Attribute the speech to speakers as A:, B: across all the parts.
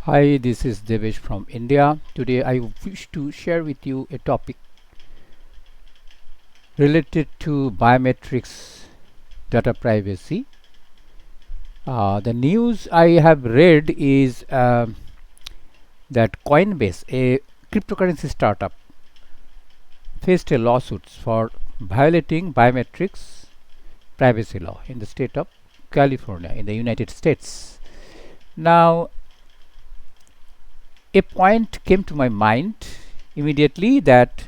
A: Hi, this is Debesh from India. Today I wish to share with you a topic related to biometrics data privacy. The news I have read is that Coinbase, a cryptocurrency startup, faced a lawsuit for violating biometrics privacy law in the state of California in the United States. Now, a point came to my mind immediately that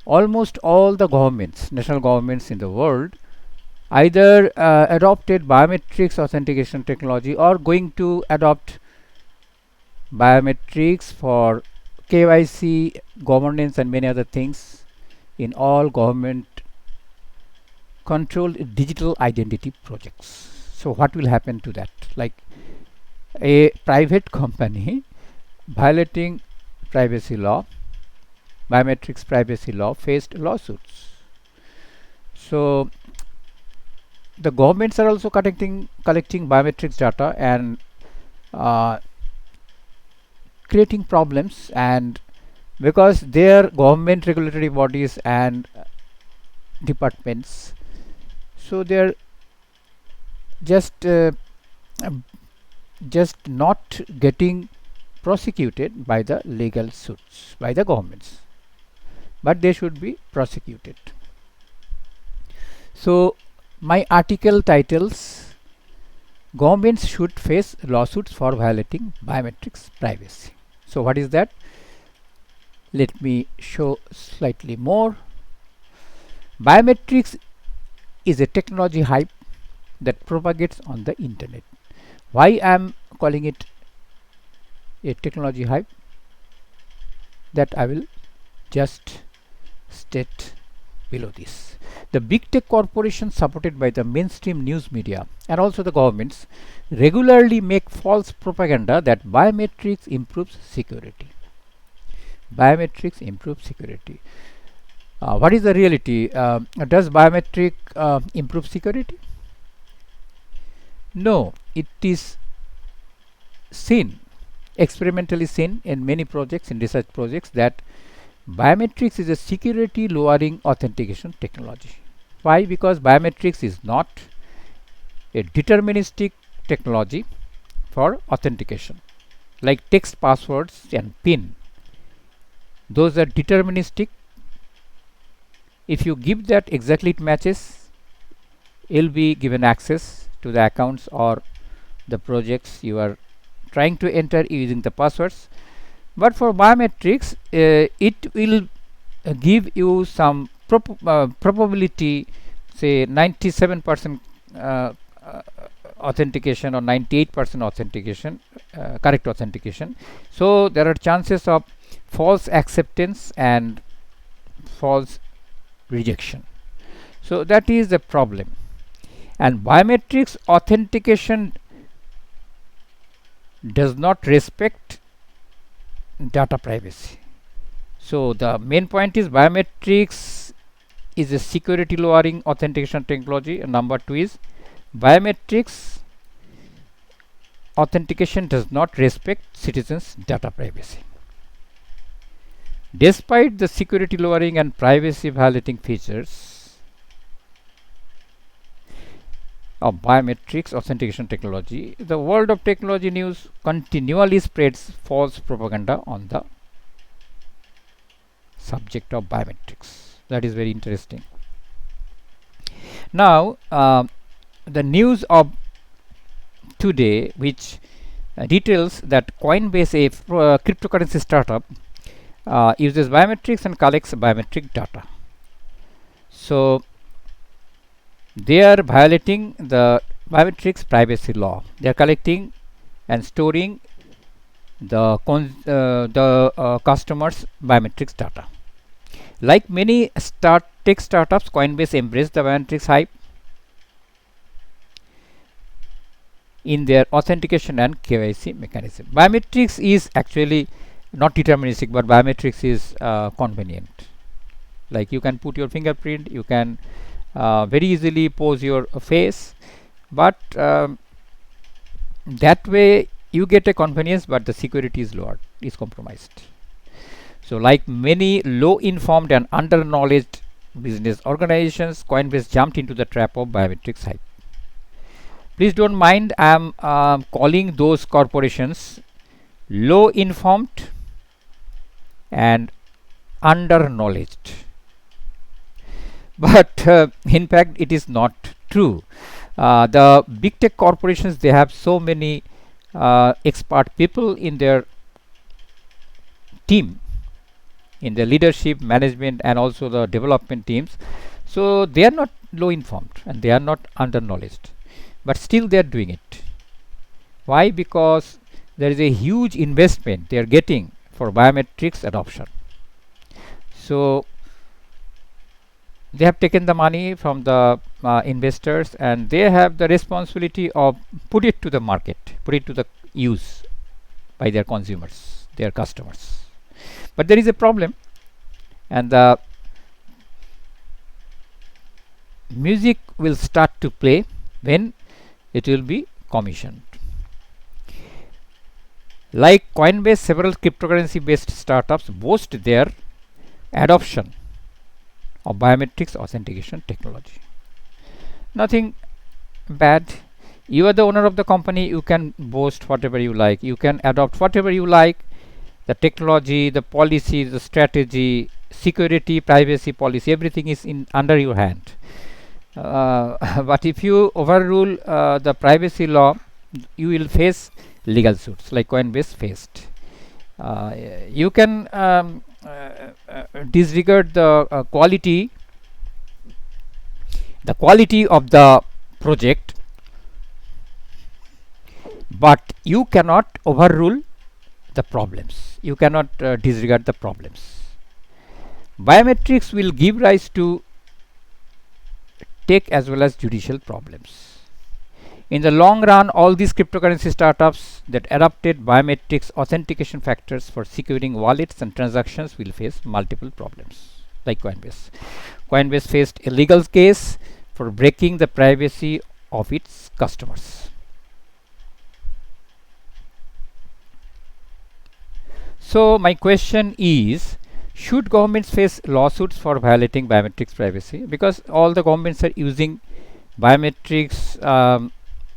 A: almost all the governments, national governments in the world, either adopted biometrics authentication technology or going to adopt biometrics for KYC, governance, and many other things in all government controlled digital identity projects. So, what will happen to that? Like a private company violating privacy law, biometrics privacy law, faced lawsuits. So the governments are also collecting biometrics data and creating problems, and because their government regulatory bodies and departments, so they're just not getting prosecuted by the legal suits by the governments, but they should be prosecuted. So my article titles governments should face lawsuits for violating biometrics privacy. So what is that? Let me show slightly more. Biometrics is a technology hype that propagates on the internet. Why I am calling it a technology hype? That I will just state below this. The big tech corporations supported by the mainstream news media and also the governments regularly make false propaganda that biometrics improves security. Biometrics improve security. What is the reality? Does biometric improve security? No, it is seen, experimentally seen in many projects, in research projects, that biometrics is a security lowering authentication technology. Why? Because biometrics is not a deterministic technology for authentication, like text passwords and PIN. Those are deterministic. If you give that exactly it matches, you'll be given access to the accounts or the projects you are trying to enter using the passwords. But for biometrics, it will give you some probability, say 97% authentication or 98% authentication, correct authentication. So there are chances of false acceptance and false rejection. So that is the problem. And biometrics authentication does not respect data privacy. So the main point is biometrics is a security lowering authentication technology, and number two is biometrics authentication does not respect citizens data privacy. Despite the security lowering and privacy violating features of biometrics authentication technology, the world of technology news continually spreads false propaganda on the subject of biometrics. That is very interesting. Now the news of today, which details that Coinbase, a cryptocurrency startup, uses biometrics and collects biometric data. So they are violating the biometrics privacy law. They are collecting and storing the customers' biometrics data. Like many tech startups, Coinbase embraced the biometrics hype in their authentication and KYC mechanism. Biometrics is actually not deterministic, but biometrics is convenient. Like you can put your fingerprint, you can very easily pose your face, but that way you get a convenience, but the security is lowered, is compromised. So like many low informed and under knowledge business organizations, Coinbase jumped into the trap of biometrics hype. Please don't mind, I am calling those corporations low informed and under knowledged. But in fact it is not true. The big tech corporations, they have so many expert people in their team, in the leadership, management, and also the development teams. So they are not low informed and they are not under knowledged, but still they are doing it. Why? Because there is a huge investment they are getting for biometrics adoption. So they have taken the money from the investors, and they have the responsibility of put it to the market, put it to the use by their consumers, their customers. But there is a problem, and the music will start to play when it will be commissioned. Like Coinbase, several cryptocurrency based startups boast their adoption of biometrics authentication technology. Nothing bad. You are the owner of the company, you can boast whatever you like, you can adopt whatever you like, the technology, the policy, the strategy, security, privacy policy, everything is in under your hand. But if you overrule the privacy law, you will face legal suits like Coinbase faced. You can disregard the quality of the project, but you cannot overrule the problems. You cannot disregard the problems. Biometrics will give rise to tech as well as judicial problems. In the long run, all these cryptocurrency startups that adopted biometrics authentication factors for securing wallets and transactions will face multiple problems, like Coinbase. Coinbase faced a legal case for breaking the privacy of its customers. So my question is, should governments face lawsuits for violating biometrics privacy? Because all the governments are using biometrics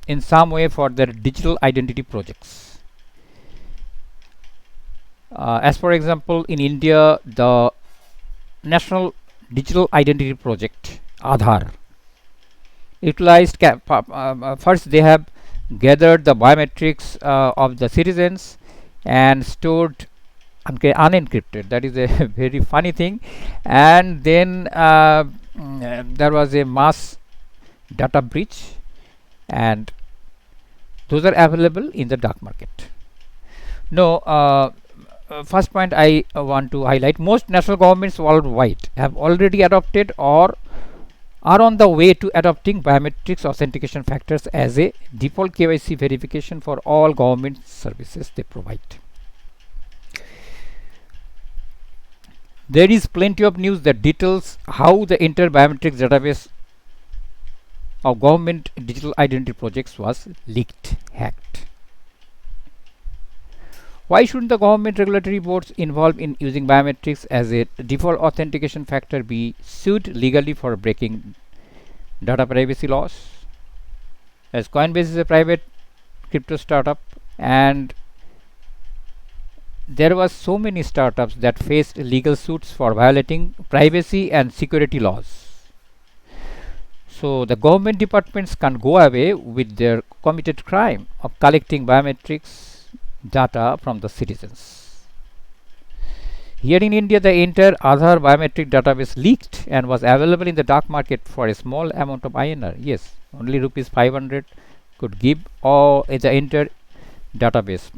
A: in some way for their digital identity projects. As for example, in India, the National Digital Identity Project, Aadhaar, utilized first they have gathered the biometrics of the citizens and stored unencrypted. That is a very funny thing. And then there was a mass data breach, and those are available in the dark market. No, first point I want to highlight, most national governments worldwide have already adopted or are on the way to adopting biometrics authentication factors as a default KYC verification for all government services they provide. There is plenty of news that details how the entire biometrics database of government digital identity projects was leaked, hacked. Why shouldn't the government regulatory boards involved in using biometrics as a default authentication factor be sued legally for breaking data privacy laws? As Coinbase is a private crypto startup, and there was so many startups that faced legal suits for violating privacy and security laws. So the government departments can go away with their committed crime of collecting biometrics data from the citizens. Here in India, the entire Aadhaar biometric database leaked and was available in the dark market for a small amount of INR. Yes, only rupees 500 could give all the entire database.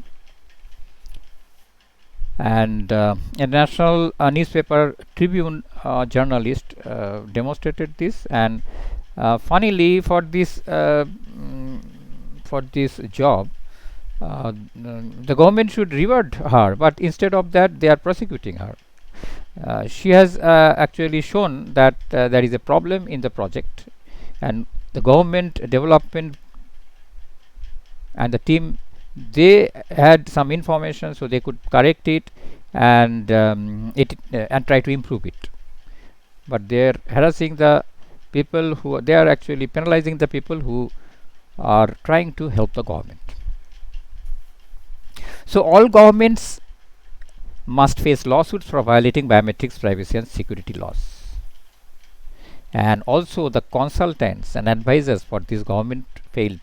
A: And a national newspaper Tribune journalist demonstrated this, and funnily for this job, the government should reward her, but instead of that they are prosecuting her. She has actually shown that there is a problem in the project, and the government development and the team they had some information, so they could correct it and and try to improve it. But they are harassing the people who they are actually penalizing the people who are trying to help the government. So all governments must face lawsuits for violating biometrics, privacy, and security laws. And also the consultants and advisors for these government failed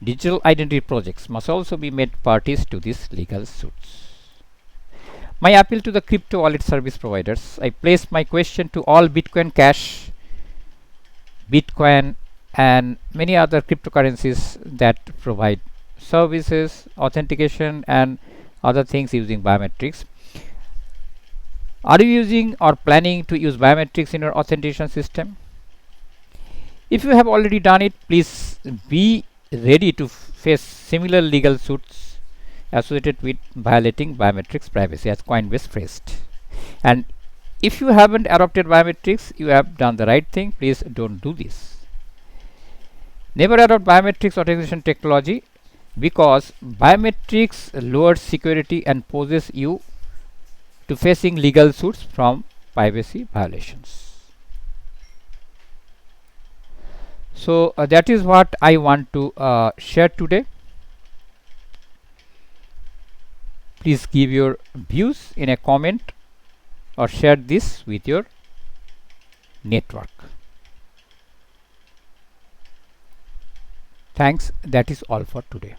A: digital identity projects must also be made parties to these legal suits. My appeal to the crypto wallet service providers: I place my question to all Bitcoin Cash, Bitcoin, and many other cryptocurrencies that provide services, authentication, and other things using biometrics. Are you using or planning to use biometrics in your authentication system? If you have already done it, please be ready to face similar legal suits associated with violating biometrics privacy, as Coinbase phrased. And if you haven't adopted biometrics, you have done the right thing. Please don't do this. Never adopt biometrics authentication technology, because biometrics lowers security and poses you to facing legal suits from privacy violations. So that is what I want to share today. Please give your views in a comment or share this with your network. Thanks. That is all for today.